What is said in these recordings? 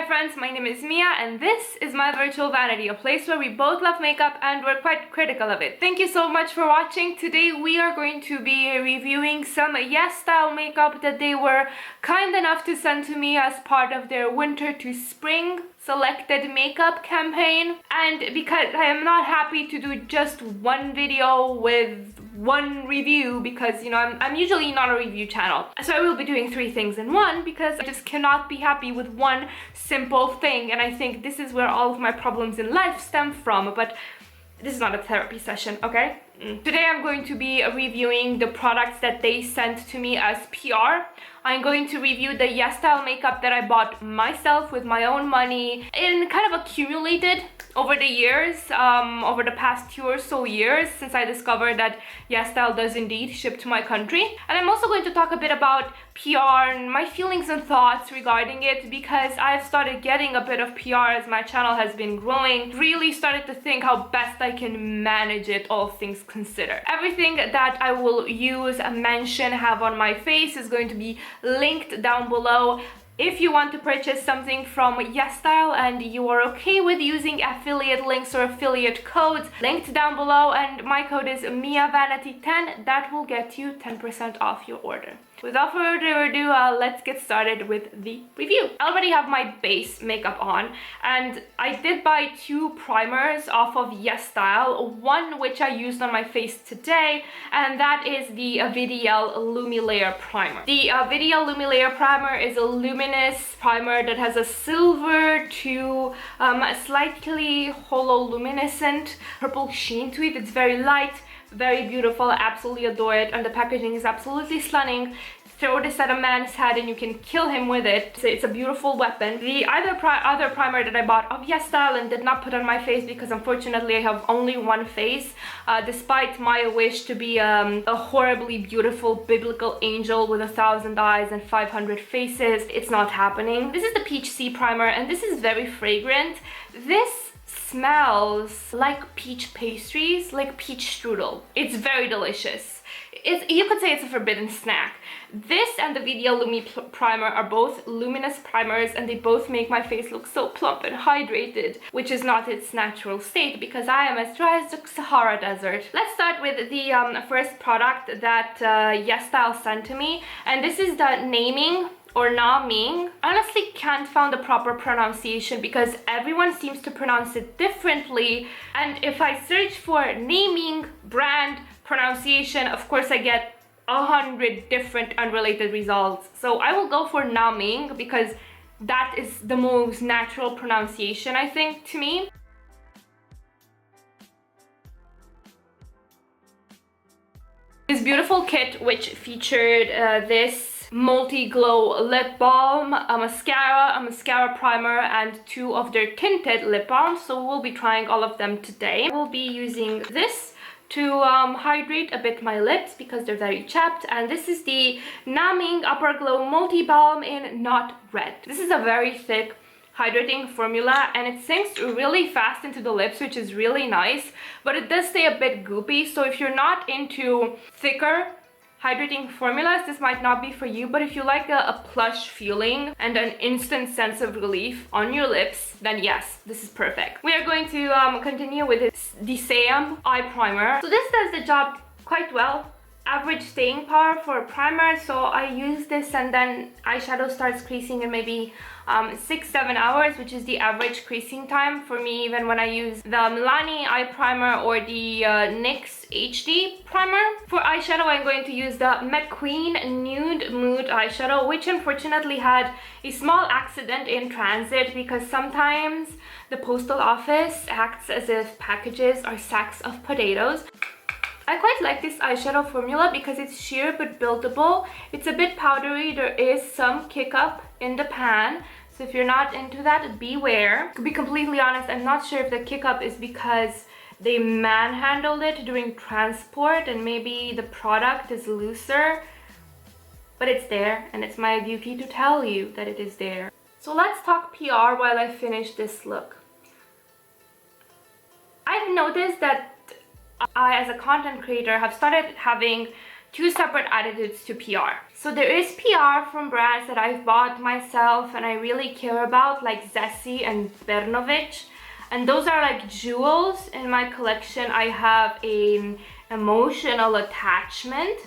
Hi friends, my name is Mia and this is my virtual vanity, a place where we both love makeup and we're quite critical of it. Thank you so much for watching. Today we are going to be reviewing some Yesstyle makeup that they were kind enough to send to me as part of their winter to spring selected makeup campaign. And because I am not happy to do just one video with one review, because I'm usually not a review channel, so I will be doing three things in one because I just cannot be happy with one simple thing, and I think this is where all of my problems in life stem from. But this is not a therapy session, okay? Today I'm going to be reviewing the products that they sent to me as PR. I'm going to review the Yesstyle makeup that I bought myself with my own money and kind of accumulated over the years, over the past 2 or so years since I discovered that Yesstyle does indeed ship to my country. And I'm also going to talk a bit about PR and my feelings and thoughts regarding it, because I've started getting a bit of PR as my channel has been growing. Really started to think how best I can manage it, all things considered. Everything that I will use, mention, have on my face is going to be linked down below. If you want to purchase something from Yesstyle and you are okay with using affiliate links or affiliate codes, linked down below, and my code is MiaVanity10, that will get you 10% off your order. Without further ado, let's get started with the review. I already have my base makeup on, and I did buy 2 primers off of Yesstyle, one which I used on my face today, and that is the VDL Lumi Layer Primer. The VDL Lumi Layer Primer is a luminous primer that has a silver to slightly hololuminescent purple sheen to it. It's very light, very beautiful. I absolutely adore it, and the packaging is absolutely stunning. Throw this at a man's head and you can kill him with it. So it's a beautiful weapon. The other primer that I bought of Yesstyle and did not put on my face, because unfortunately I have only one face, despite my wish to be a horribly beautiful biblical angel with 1,000 eyes and 500 faces. It's not happening. This is the Peach Sea Primer, and this is very fragrant. This smells like peach pastries, like peach strudel. It's very delicious. You could say it's a forbidden snack. This and the VDL Lumi Primer are both luminous primers, and they both make my face look so plump and hydrated, which is not its natural state because I am as dry as the Sahara Desert. Let's start with the first product that Yesstyle sent to me, and this is the Naming or Naming. I honestly can't find the proper pronunciation because everyone seems to pronounce it differently, and if I search for naming, brand, pronunciation, of course I get 100 different unrelated results. So I will go for Naming because that is the most natural pronunciation, I think, to me. This beautiful kit, which featured this multi-glow lip balm, a mascara primer, and 2 of their tinted lip balms. So we'll be trying all of them today. We'll be using this to hydrate a bit my lips because they're very chapped, and this is the Naming Upper Glow Multi Balm in Not Red. This is a very thick hydrating formula, and it sinks really fast into the lips, which is really nice, but it does stay a bit goopy. So if you're not into thicker hydrating formulas, this might not be for you, but if you like a plush feeling and an instant sense of relief on your lips, then yes, this is perfect. We are going to continue with this Zeesea eye primer. So this does the job quite well. Average staying power for a primer, so I use this and then eyeshadow starts creasing in maybe 6-7 hours, which is the average creasing time for me, even when I use the Milani eye primer or the NYX HD primer. For eyeshadow, I'm going to use the McQueen Nude Mood eyeshadow, which unfortunately had a small accident in transit because sometimes the postal office acts as if packages are sacks of potatoes. I quite like this eyeshadow formula because it's sheer but buildable. It's a bit powdery. There is some kick up in the pan, so if you're not into that, beware. To be completely honest, I'm not sure if the kick up is because they manhandled it during transport and maybe the product is looser, but it's there, and it's my duty to tell you that it is there. So let's talk PR while I finish this look. I've noticed that I, as a content creator, have started having two separate attitudes to PR. So there is PR from brands that I've bought myself and I really care about, like Zeesea and Bernovich. And those are like jewels in my collection. I have an emotional attachment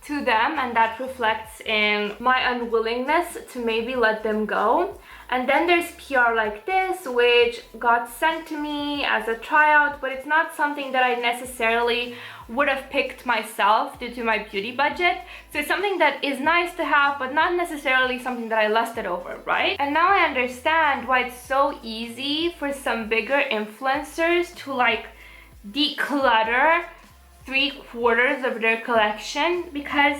to them, and that reflects in my unwillingness to maybe let them go. And then there's PR like this, which got sent to me as a tryout, but it's not something that I necessarily would have picked myself due to my beauty budget. So it's something that is nice to have, but not necessarily something that I lusted over, right? And now I understand why it's so easy for some bigger influencers to like declutter 3/4 of their collection, because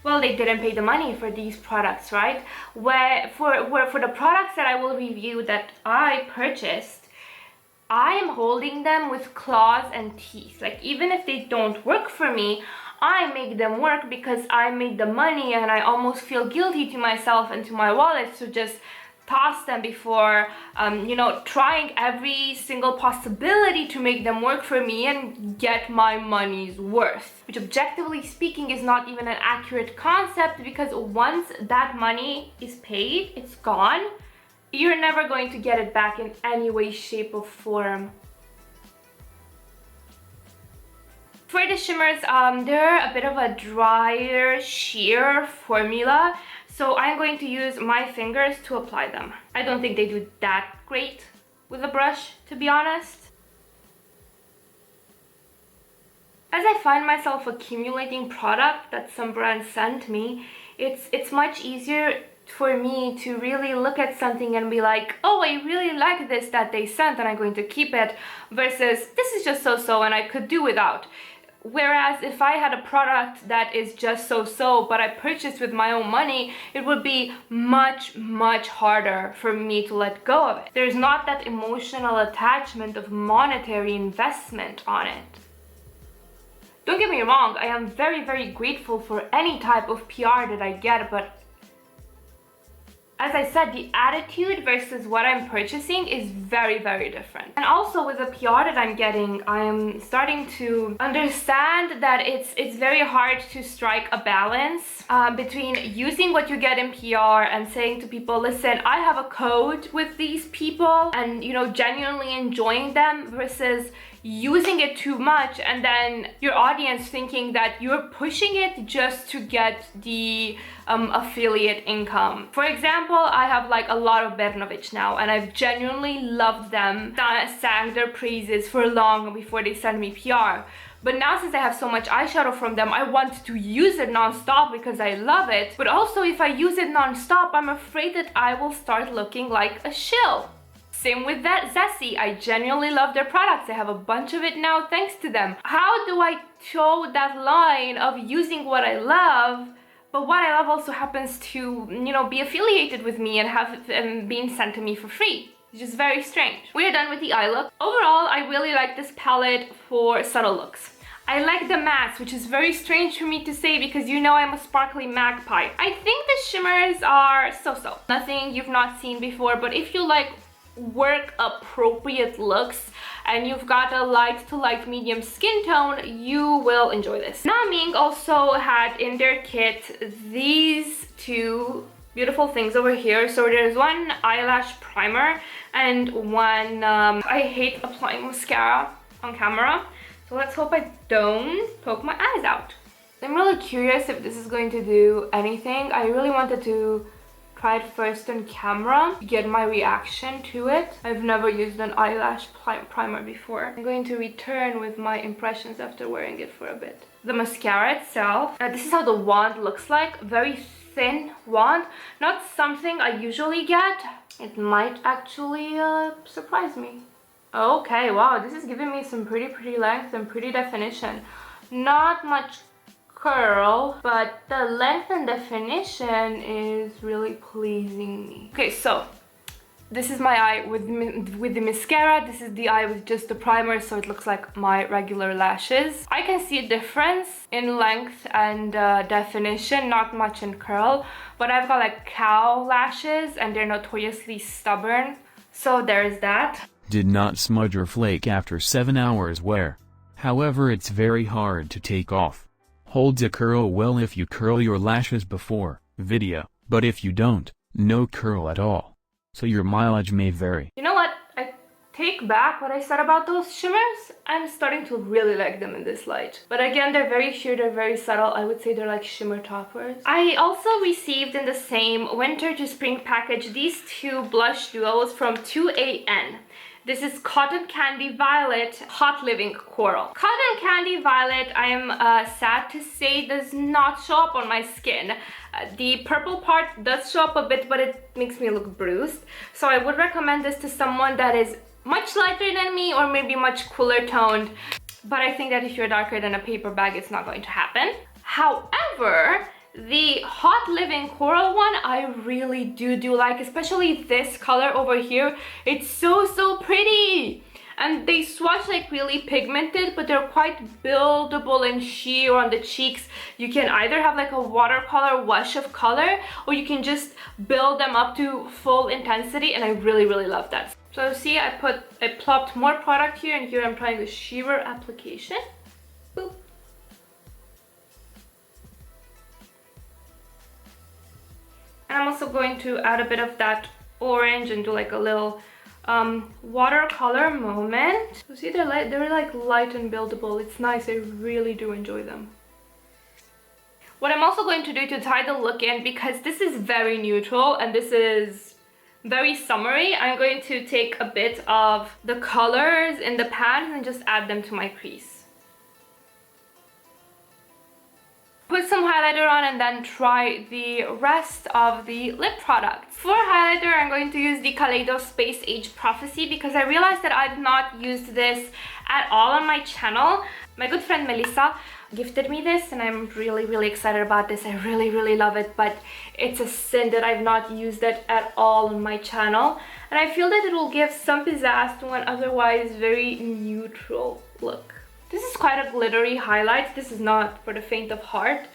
well, they didn't pay the money for these products, right? Where for the products that I will review that I purchased, I am holding them with claws and teeth. Like, even if they don't work for me, I make them work because I made the money, and I almost feel guilty to myself and to my wallet to just toss them before you know, trying every single possibility to make them work for me and get my money's worth, which objectively speaking is not even an accurate concept, because once that money is paid, it's gone. You're never going to get it back in any way, shape or form. For the shimmers, they're a bit of a drier, sheer formula. So I'm going to use my fingers to apply them. I don't think they do that great with a brush, to be honest. As I find myself accumulating product that some brands send me, it's much easier for me to really look at something and be like, oh, I really like this that they sent and I'm going to keep it, versus this is just so-so and I could do without. Whereas if I had a product that is just so-so, but I purchased with my own money, it would be much, much harder for me to let go of it. There's not that emotional attachment of monetary investment on it. Don't get me wrong, I am very, very grateful for any type of PR that I get, but as I said, the attitude versus what I'm purchasing is very, very different. And also with the PR that I'm getting, I am starting to understand that it's very hard to strike a balance between using what you get in PR and saying to people, listen, I have a code with these people, and you know, genuinely enjoying them, versus using it too much and then your audience thinking that you're pushing it just to get the affiliate income. For example, I have like a lot of Bernovich now, and I've genuinely loved them, sang their praises for long before they send me PR. But now, since I have so much eyeshadow from them, I want to use it non-stop because I love it. But also, if I use it non-stop, I'm afraid that I will start looking like a shill. Same with that Zeesea. I genuinely love their products. I have a bunch of it now thanks to them. How do I toe that line of using what I love, but what I love also happens to, you know, be affiliated with me and have been sent to me for free? It's just very strange. We're done with the eye look. Overall, I really like this palette for subtle looks. I like the mattes, which is very strange for me to say because you know I'm a sparkly magpie. I think the shimmers are so-so. Nothing you've not seen before, but if you like work appropriate looks and you've got a light to light medium skin tone, you will enjoy this. Naming also had in their kit these two beautiful things over here. So there's one eyelash primer and one I hate applying mascara on camera, so let's hope I don't poke my eyes out. I'm really curious if this is going to do anything. I really wanted to try it first on camera to get my reaction to it. I've never used an eyelash primer before. I'm going to return with my impressions after wearing it for a bit. The mascara itself, this is how the wand looks like. Very thin wand, not something I usually get. It might actually surprise me. Okay, wow, this is giving me some pretty length and pretty definition. Not much curl, but the length and definition is really pleasing me. Okay, so this is my eye with the mascara. This is the eye with just the primer, so it looks like my regular lashes. I can see a difference in length and definition, not much in curl, but I've got like cow lashes and they're notoriously stubborn, so there's that. Did not smudge or flake after 7 hours wear. However, it's very hard to take off. Holds a curl well if you curl your lashes before video, but if you don't, no curl at all. So your mileage may vary. You know what? I take back what I said about those shimmers. I'm starting to really like them in this light. But again, they're very sheer, they're very subtle. I would say they're like shimmer toppers. I also received in the same winter to spring package these two blush duos from 2AN. This is Cotton Candy Violet Hot Living Coral. Cotton Candy Violet, I am sad to say, does not show up on my skin. The purple part does show up a bit, but it makes me look bruised. So I would recommend this to someone that is much lighter than me or maybe much cooler toned. But I think that if you're darker than a paper bag, it's not going to happen. However, the Hot Living Coral one I really do like, especially this color over here. It's so pretty, and they swatch like really pigmented, but they're quite buildable and sheer on the cheeks. You can either have like a watercolor wash of color, or you can just build them up to full intensity, and I really love that. So see, I plopped more product here, and here I'm trying the sheer application. Boop. And I'm also going to add a bit of that orange and do like a little watercolor moment. So see, they're like light and buildable. It's nice. I really do enjoy them. What I'm also going to do to tie the look in, because this is very neutral and this is very summery, I'm going to take a bit of the colors in the pan and just add them to my crease. Put some highlighter on and then try the rest of the lip products. For highlighter, I'm going to use the Kaleido Space Age Prophecy because I realized that I've not used this at all on my channel. My good friend Melissa gifted me this and I'm really excited about this. I really love it, but it's a sin that I've not used it at all on my channel. And I feel that it will give some pizzazz to an otherwise very neutral look. This is quite a glittery highlight. This is not for the faint of heart,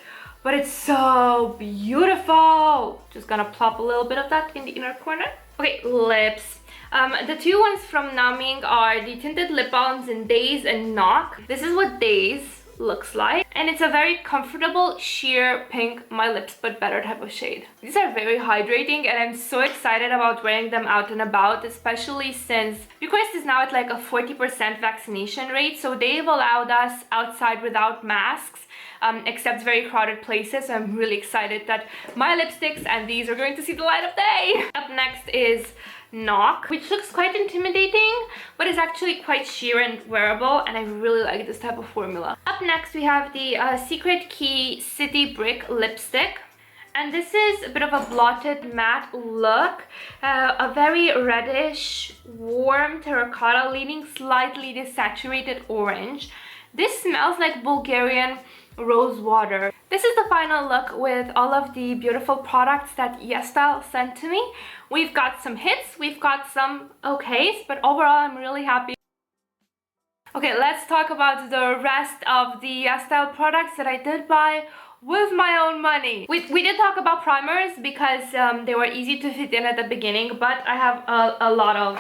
but it's so beautiful. Just gonna plop a little bit of that in the inner corner. Okay, lips. The two ones from Naming are the tinted lip balms in Days and Knock. This is what Days looks like, and it's a very comfortable sheer pink My Lips But Better type of shade. These are very hydrating and I'm so excited about wearing them out and about, especially since Bucharest is now at like a 40% vaccination rate, so they've allowed us outside without masks except very crowded places. So I'm really excited that my lipsticks and these are going to see the light of day. Up next is Knock, which looks quite intimidating but is actually quite sheer and wearable, and I really like this type of formula. Up next we have the Secret Key City Brick lipstick, and this is a bit of a blotted matte look, a very reddish warm terracotta leaning slightly desaturated orange. This smells like Bulgarian rose water. This is the final look with all of the beautiful products that Yesstyle sent to me. We've got some hits, we've got some okays, but overall I'm really happy. Okay, let's talk about the rest of the Yesstyle products that I did buy with my own money. We did talk about primers because they were easy to fit in at the beginning, but I have a lot of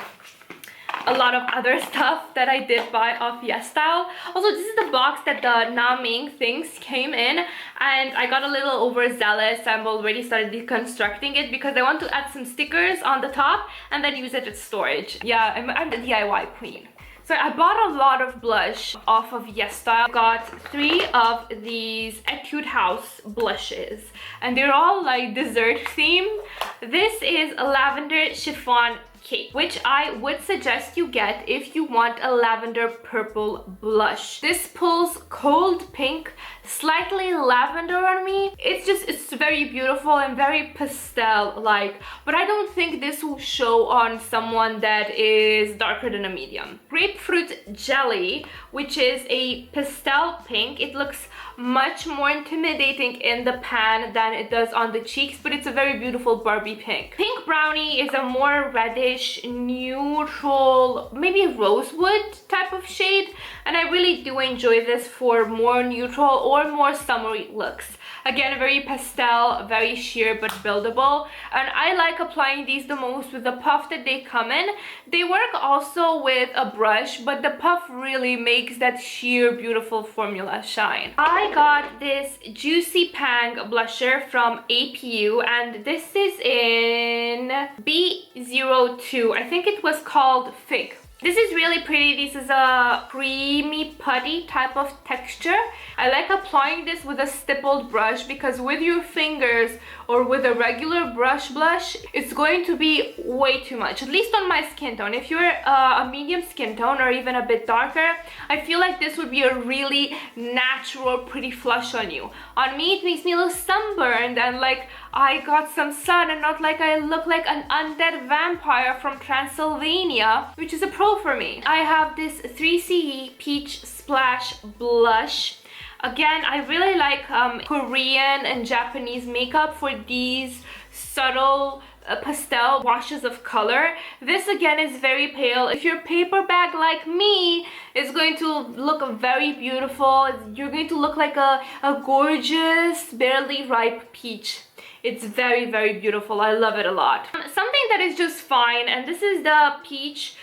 other stuff that I did buy off Yesstyle. Also, this is the box that the Naming things came in, and I got a little overzealous. I've already started deconstructing it because I want to add some stickers on the top and then use it as storage. Yeah, I'm the DIY queen. So I bought a lot of blush off of Yesstyle. Got 3 of these Etude House blushes, and they're all like dessert themed. This is a lavender chiffon cake, which I would suggest you get if you want a lavender purple blush. This pulls cold pink, slightly lavender on me. It's very beautiful and very pastel like, but I don't think this will show on someone that is darker than a medium. Grapefruit Jelly, which is a pastel pink. It looks much more intimidating in the pan than it does on the cheeks, but it's a very beautiful Barbie pink. Pink Brownie is a more reddish, neutral, maybe rosewood type of shade, and I really do enjoy this for more neutral or more summery looks. Again, very pastel, very sheer but buildable, and I like applying these the most with the puff that they come in. They work also with a brush, but the puff really makes that sheer beautiful formula shine. I got this Juicy Pang blusher from APU, and this is in B02. I think it was called Fig. This is really pretty. This is a creamy putty type of texture. I like applying this with a stippled brush because with your fingers or with a regular brush blush, it's going to be way too much, at least on my skin tone. If you're a medium skin tone or even a bit darker, I feel like this would be a really natural, pretty flush on you. On me, it makes me look sunburned and like I got some sun and not like I look like an undead vampire from Transylvania, which is a pro for me. I have this 3CE Peach Splash Blush. Again, I really like Korean and Japanese makeup for these subtle pastel washes of color. This again is very pale. If you're paper bag like me, it's going to look very beautiful. You're going to look like a gorgeous, barely ripe peach. It's very, very beautiful. I love it a lot. Something that is just fine, and this is the Peach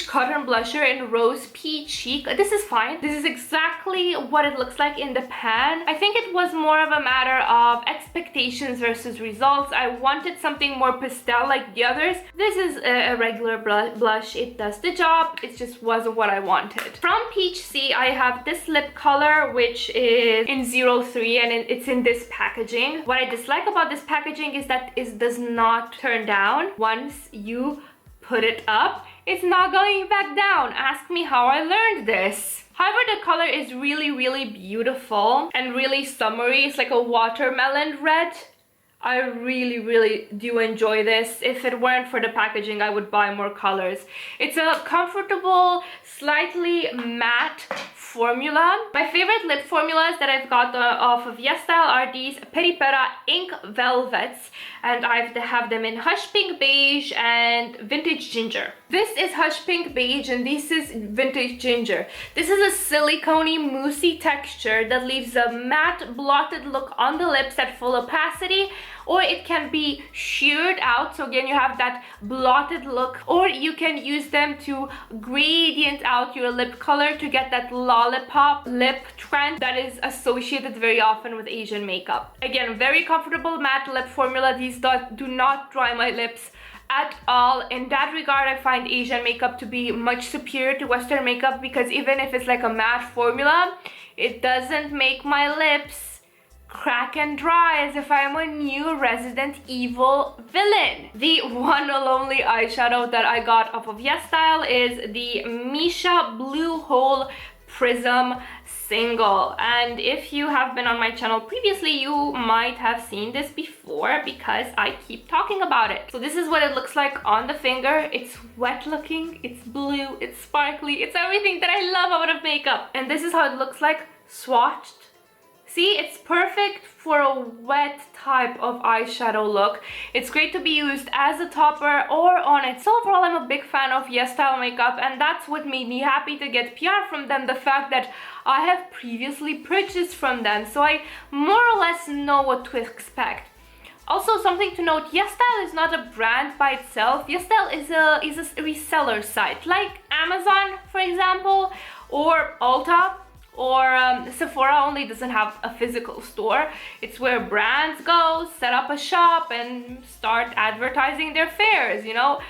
Cotton Blusher in Rose Peach Chic. This is fine. This is exactly what it looks like in the pan. I think it was more of a matter of expectations versus results. I wanted something more pastel like the others. This is a regular blush. It does the job. It just wasn't what I wanted. From Peach C, I have this lip color, which is in 03, and it's in this packaging. What I dislike about this packaging is that it does not turn down. Once you put it up, it's not going back down. Ask me how I learned this. However, the color is really, really beautiful and really summery. It's like a watermelon red. I really, really do enjoy this. If it weren't for the packaging, I would buy more colors. It's a comfortable, slightly matte formula. My favorite lip formulas that I've got off of Yesstyle are these Peripera Ink Velvets, and I have them in Hush Pink Beige and Vintage Ginger. This is Hush Pink Beige and this is Vintage Ginger. This is a silicone-y, moussey texture that leaves a matte, blotted look on the lips at full opacity, or it can be sheared out, so again you have that blotted look, or you can use them to gradient out your lip color to get that lollipop lip trend that is associated very often with Asian makeup. Again, very comfortable matte lip formula. These do not dry my lips at all. In that regard, I find Asian makeup to be much superior to Western makeup because even if it's like a matte formula, it doesn't make my lips crack and dry as if I'm a new Resident Evil villain. The one and only eyeshadow that I got off of Yesstyle is the Misha Blue Hole Prism Single, and if you have been on my channel previously, you might have seen this before because I keep talking about it. So this is what it looks like on the finger. It's wet looking, it's blue, it's sparkly, it's everything that I love out of makeup. And this is how it looks like swatched. See, it's perfect for a wet type of eyeshadow look. It's great to be used as a topper or on it. So overall, I'm a big fan of Yesstyle makeup, and that's what made me happy to get PR from them, the fact that I have previously purchased from them, so I more or less know what to expect. Also, something to note, Yesstyle is not a brand by itself. Yesstyle is a reseller site, like Amazon, for example, or Ulta. Or Sephora only doesn't have a physical store. It's where brands go, set up a shop, and start advertising their fairs, you know.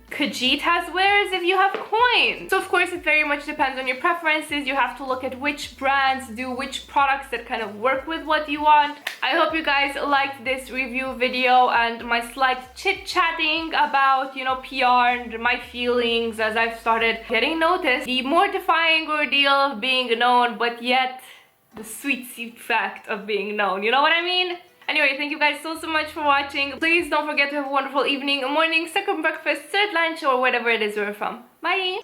Khajiit has wares if you have coins. So of course it very much depends on your preferences. You have to look at which brands do which products that kind of work with what you want. I hope you guys liked this review video and my slight chit-chatting about, you know, PR and my feelings as I've started getting noticed. The mortifying ordeal of being known, but yet the sweet fact of being known. You know what I mean? Anyway, thank you guys so much for watching. Please don't forget to have a wonderful evening, morning, second breakfast, third lunch, or whatever it is you're from. Bye!